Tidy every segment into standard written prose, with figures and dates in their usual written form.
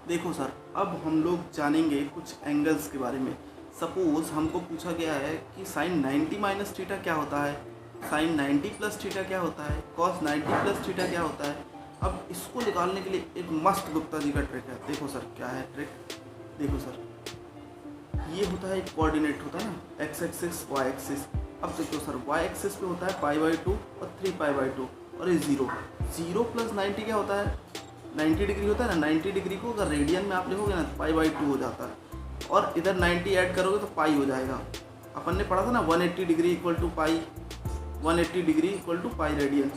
देखो सर, अब हम लोग जानेंगे कुछ एंगल्स के बारे में। सपोज हमको पूछा गया है कि साइन 90 माइनस थीटा क्या होता है, साइन 90 प्लस थीटा क्या होता है, कॉस 90 प्लस थीटा क्या होता है। अब इसको निकालने के लिए एक मस्त गुप्ता जी का ट्रिक है। देखो सर क्या है ट्रिक। देखो सर, ये होता है एक कोऑर्डिनेट होता है ना, एक्स एक्सिस वाई एक्सिस। अब देखो सर, वाई एक्सिस पे होता है π/2 और 3π/2 और ये जीरो प्लस 90 क्या होता है, 90 डिग्री होता है ना। 90 डिग्री को अगर रेडियन में आप लिखोगे ना तो π/2 हो जाता है, और इधर 90 ऐड करोगे तो पाई हो जाएगा। अपन ने पढ़ा था ना 180 degree equal to pi, 180 degree equal to pi radian.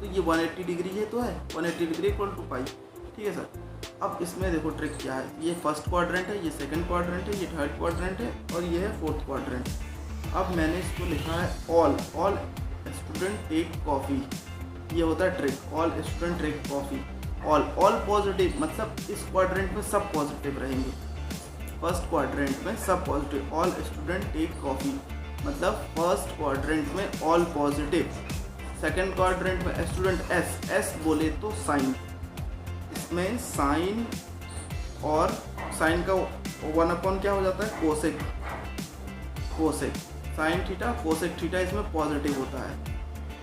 तो ये 180 डिग्री है तो है 180 डिग्री इक्वल टू पाई। ठीक है सर। अब इसमें देखो ट्रिक क्या है, ये फर्स्ट क्वाड्रेंट है, ये सेकंड क्वाड्रेंट है, ये थर्ड क्वाड्रेंट है और ये है फोर्थ क्वाड्रेंट। अब मैंने इसको लिखा है ऑल स्टूडेंट टेक कॉफ़ी। ये होता है trick, all student take coffee. All positive मतलब इस क्वाड्रेंट में सब पॉजिटिव रहेंगे। फर्स्ट क्वाड्रेंट में सब positive, all student take coffee मतलब फर्स्ट क्वाड्रेंट में ऑल पॉजिटिव। सेकंड क्वाड्रेंट में स्टूडेंट एस बोले तो साइन, इसमें साइन और साइन का 1/, क्या हो जाता है, cosec sine theta cosec theta, इसमें पॉजिटिव होता है।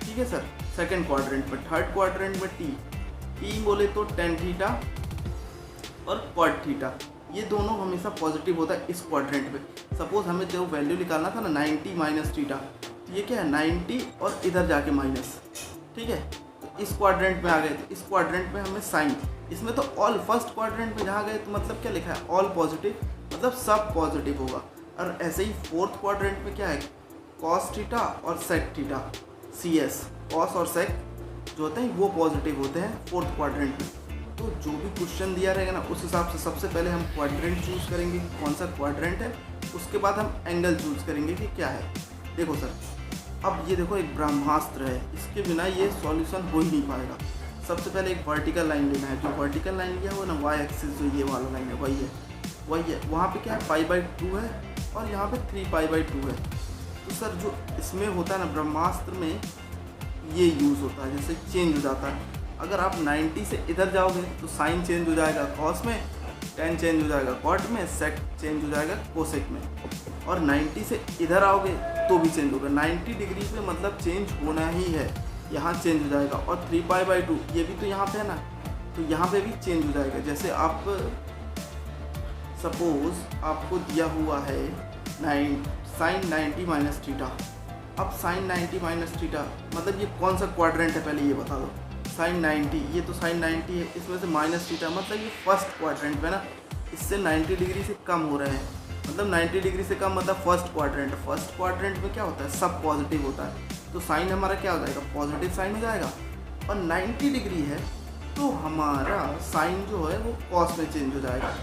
ठीक है सर, सेकंड क्वाड्रेंट में। थर्ड क्वाड्रेंट में टी बोले तो टेन थीटा और कॉट थीटा, ये दोनों हमेशा पॉजिटिव होता है इस क्वाड्रेंट में। सपोज हमें जो वैल्यू निकालना था ना 90 माइनस थीटा, तो ये क्या है 90 और इधर जाके माइनस। ठीक है, तो इस क्वाड्रेंट में आ गए, तो इस क्वाड्रेंट में हमें साइन, इसमें तो ऑल, फर्स्ट क्वाड्रेंट में जहाँ गए तो मतलब क्या लिखा है ऑल पॉजिटिव मतलब सब पॉजिटिव होगा। और ऐसे ही फोर्थ क्वाड्रेंट में क्या है कॉस थीटा और सेक थीटा, CS कॉस और सेक जो होते हैं वो पॉजिटिव होते हैं फोर्थ क्वाड्रेंट में। तो जो भी क्वेश्चन दिया रहेगा ना उस हिसाब से सबसे पहले हम क्वाड्रेंट चूज़ करेंगे कि कौन सा क्वाड्रेंट है, उसके बाद हम एंगल चूज़ करेंगे कि क्या है। देखो सर, अब ये देखो एक ब्रह्मास्त्र है, इसके बिना ये सॉल्यूशन हो ही नहीं पाएगा। सबसे पहले एक वर्टिकल लाइन लेना है, जो वर्टिकल लाइन लिया हुआ ना वाई एक्सिस, जो ये वाला लाइन है वही है। वहाँ पे क्या है π/2 है और यहाँ पे 3π/2 है। तो सर जो इसमें होता है ना ब्रह्मास्त्र में, ये यूज़ होता है, जैसे चेंज हो जाता है। अगर आप 90 से इधर जाओगे तो साइन चेंज हो जाएगा कॉस में, टेन चेंज हो जाएगा कॉट में, सेक चेंज हो जाएगा कोसेक में। और 90 से इधर आओगे तो भी चेंज होगा। 90 डिग्री पे मतलब चेंज होना ही है, यहाँ चेंज हो जाएगा। और 3π/2 ये भी तो यहाँ पे है ना, तो यहाँ पे भी चेंज हो जाएगा। जैसे आप सपोज आपको दिया हुआ है साइन 90 माइनस थीटा। अब साइन 90 माइनस थीटा मतलब ये कौन सा क्वाड्रेंट है पहले ये बता दो। साइन 90, ये तो साइन 90 है, इसमें से माइनस थीटा मतलब ये फर्स्ट क्वाड्रेंट में ना, इससे 90 डिग्री से कम हो रहे हैं, मतलब 90 डिग्री से कम मतलब फर्स्ट क्वाड्रेंट। फर्स्ट क्वाड्रेंट में क्या होता है सब पॉजिटिव होता है, तो साइन हमारा क्या हो जाएगा पॉजिटिव साइन हो जाएगा। और 90 डिग्री है तो हमारा साइन जो है वो कॉस में चेंज हो जाएगा,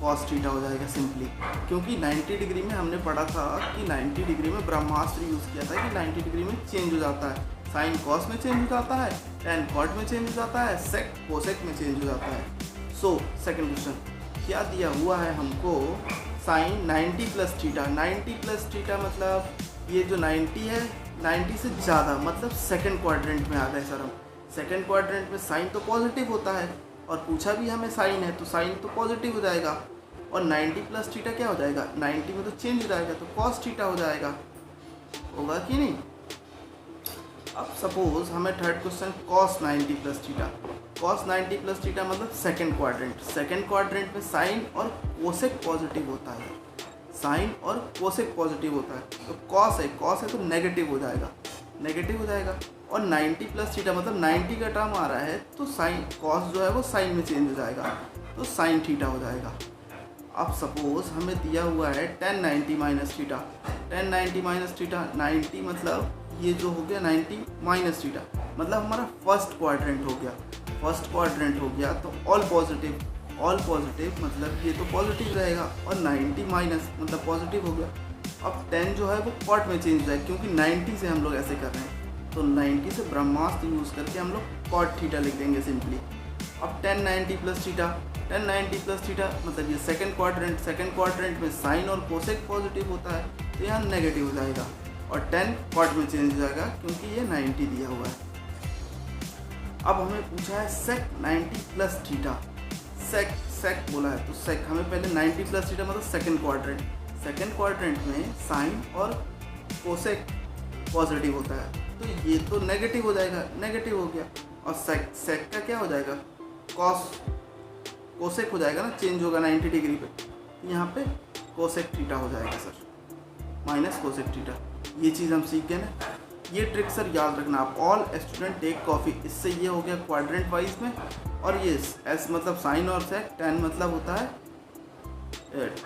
कॉस थीटा हो जाएगा सिंपली। क्योंकि 90 डिग्री में हमने पढ़ा था कि 90 डिग्री में ब्रह्मास्त्र यूज़ किया था कि 90 डिग्री में चेंज हो जाता है, साइन कॉस में चेंज हो जाता है, टेन कॉट में चेंज हो जाता है, सेक कोसेक में चेंज हो जाता है। सो सेकंड क्वेश्चन क्या दिया हुआ है हमको, sine 90 plus theta. 90 plus theta मतलब ये जो 90 है 90 से ज़्यादा मतलब सेकंड क्वाड्रेंट में आ गए सर हम। सेकंड क्वाड्रेंट में साइन तो पॉजिटिव होता है और पूछा भी हमें साइन है, तो साइन तो पॉजिटिव हो जाएगा। और 90 प्लस थीटा क्या हो जाएगा, 90 में तो चेंज हो जाएगा तो कॉस थीटा हो जाएगा, होगा कि नहीं। अब सपोज हमें third question cos 90 plus theta. Cos 90 plus theta मतलब सेकंड क्वाड्रेंट। सेकंड क्वाड्रेंट में साइन और कोसेक पॉजिटिव होता है, साइन और कोसेक पॉजिटिव होता है। तो कॉस है तो नेगेटिव हो जाएगा। और 90 प्लस थीटा मतलब 90 का टर्म आ रहा है तो साइन कॉस जो है वो साइन में चेंज हो जाएगा, तो साइन थीटा हो जाएगा। अब सपोज हमें दिया हुआ है tan 90 minus theta. tan 90 minus theta 90 मतलब ये जो हो गया 90 माइनस थीटा मतलब हमारा फर्स्ट क्वाड्रेंट हो गया। तो ऑल पॉजिटिव मतलब ये तो पॉजिटिव रहेगा और 90 माइनस मतलब पॉजिटिव हो गया। अब 10 जो है वो कॉट में चेंज हो जाएगा क्योंकि 90 से हम लोग ऐसे कर रहे हैं, तो 90 से ब्रह्मास्त्र यूज़ करके हम लोग कॉट थीटा लिख देंगे सिंपली। अब tan 90 प्लस थीटा मतलब ये सेकंड क्वाड्रेंट में साइन और कोसेक पॉजिटिव होता है तो यहाँ नेगेटिव हो जाएगा और 10 कॉट में चेंज हो जाएगा क्योंकि ये 90 दिया हुआ है। अब हमें पूछा है सेक 90 प्लस थीटा। सेक बोला है तो सेक हमें पहले 90 प्लस थीटा मतलब सेकंड क्वाड्रेंट में साइन और कोसेक पॉजिटिव होता है, तो ये तो नेगेटिव हो जाएगा, नेगेटिव हो गया। और सेक का क्या हो जाएगा, कोसेक हो जाएगा ना, चेंज होगा 90 डिग्री पे, यहाँ पे कोसेक थीटा हो जाएगा सर, माइनस कोसेक थीटा। ये चीज़ हम सीख गए ना। ये ट्रिक सर याद रखना आप, ऑल स्टूडेंट टेक कॉफ़ी। इससे ये हो गया क्वाड्रेंट वाइज में। और ये एस मतलब साइन और सेक, टेन मतलब होता है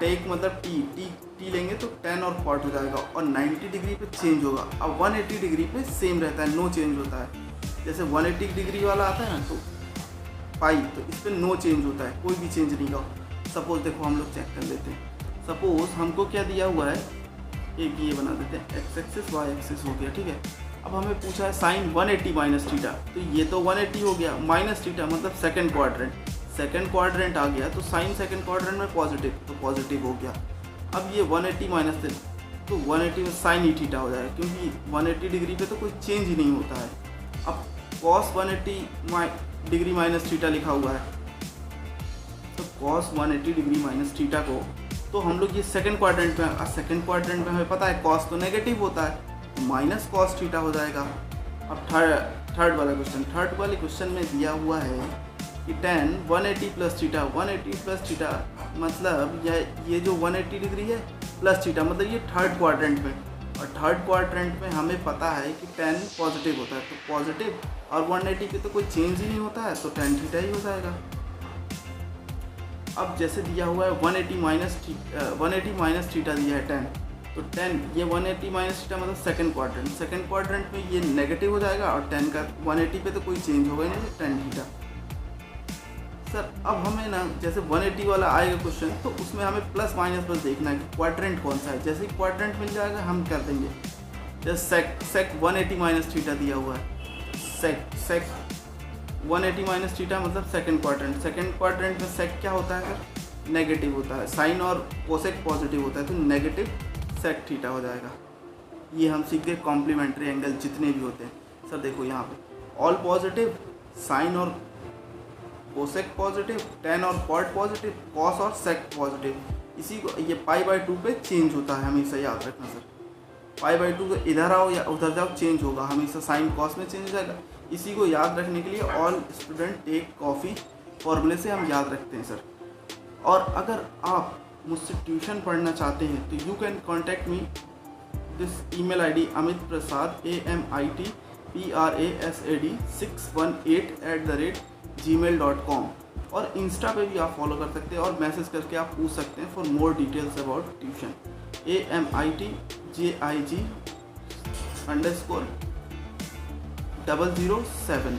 टेक मतलब टी लेंगे तो 10 और कॉट हो जाएगा, और 90 डिग्री पे चेंज होगा। अब 180 डिग्री पे सेम रहता है, नो चेंज होता है। जैसे 180 डिग्री वाला आता है ना तो पाई, तो इस पर नो चेंज होता है, कोई भी चेंज नहीं होगा। सपोज देखो हम लोग चेक कर लेते हैं। सपोज हमको क्या दिया हुआ है, एक ये बना देते हैं, एक्स एक्सिस वाई एक्सिस हो गया, ठीक है। अब हमें पूछा है साइन 180 माइनस थीटा, तो ये तो 180 हो गया, माइनस थीटा मतलब सेकंड क्वाड्रेंट आ गया, तो साइन सेकंड क्वाड्रेंट में पॉजिटिव, तो पॉजिटिव हो गया। अब ये 180 माइनस थे तो 180 में साइन ही थीटा हो जाएगा, क्योंकि 180 डिग्री पे तो कोई चेंज ही नहीं होता है। अब कॉस 180 डिग्री माइनस थीटा लिखा हुआ है, तो कॉस 180 डिग्री माइनस थीटा को तो हम लोग ये सेकंड क्वाड्रेंट में हमें पता है कॉस तो नेगेटिव होता है, माइनस कॉस थीटा हो जाएगा। अब थर्ड वाले क्वेश्चन में दिया हुआ है कि tan 180 प्लस थीटा मतलब ये जो 180 डिग्री है प्लस थीटा, मतलब ये थर्ड क्वाड्रेंट में, और थर्ड क्वाड्रेंट में हमें पता है कि tan पॉजिटिव होता है, तो पॉजिटिव और 180 पे तो कोई चेंज ही नहीं होता है, तो tan थीटा ही हो जाएगा। अब जैसे दिया हुआ है 180 माइनस थीटा दिया है 10, तो 10 ये 180 माइनस थीटा मतलब सेकंड क्वाड्रेंट में ये नेगेटिव हो जाएगा, और 10 का 180 पे तो कोई चेंज होगा ही नहीं, तो tan थीटा। सर अब हमें ना जैसे 180 वाला आएगा क्वेश्चन, तो उसमें हमें प्लस माइनस बस देखना है कि क्वाड्रेंट कौन सा है। जैसे ही क्वाड्रेंट मिल जाएगा हम कर देंगे। जैसे सेक 180 माइनस थीटा दिया हुआ है, सेक 180 माइनस थीटा मतलब सेकंड क्वाड्रेंट में सेक क्या होता है सर, नेगेटिव होता है, साइन और कोसेक पॉजिटिव होता है, तो नेगेटिव सेक थीटा हो जाएगा। ये हम सीख गए कॉम्प्लीमेंट्री एंगल जितने भी होते हैं। सर देखो यहाँ पे ऑल पॉजिटिव, साइन और कोसेक पॉजिटिव, tan और कॉट पॉजिटिव, कॉस और सेक पॉजिटिव। इसी को ये π/2 पे चेंज होता है, हमेशा याद रखना सर। π/2 को इधर आओ या उधर जाओ चेंज होगा, हमेशा साइन कॉस में चेंज हो जाएगा। इसी को याद रखने के लिए ऑल स्टूडेंट टेक कॉफ़ी फॉर्मूले से हम याद रखते हैं सर। और अगर आप मुझसे ट्यूशन पढ़ना चाहते हैं तो you can contact me this email ID amitprasad amitprasad618@gmail.com, और इंस्टा पे भी आप फॉलो कर सकते हैं और मैसेज करके आप पूछ सकते हैं for more details about tuition. AMITJIG_007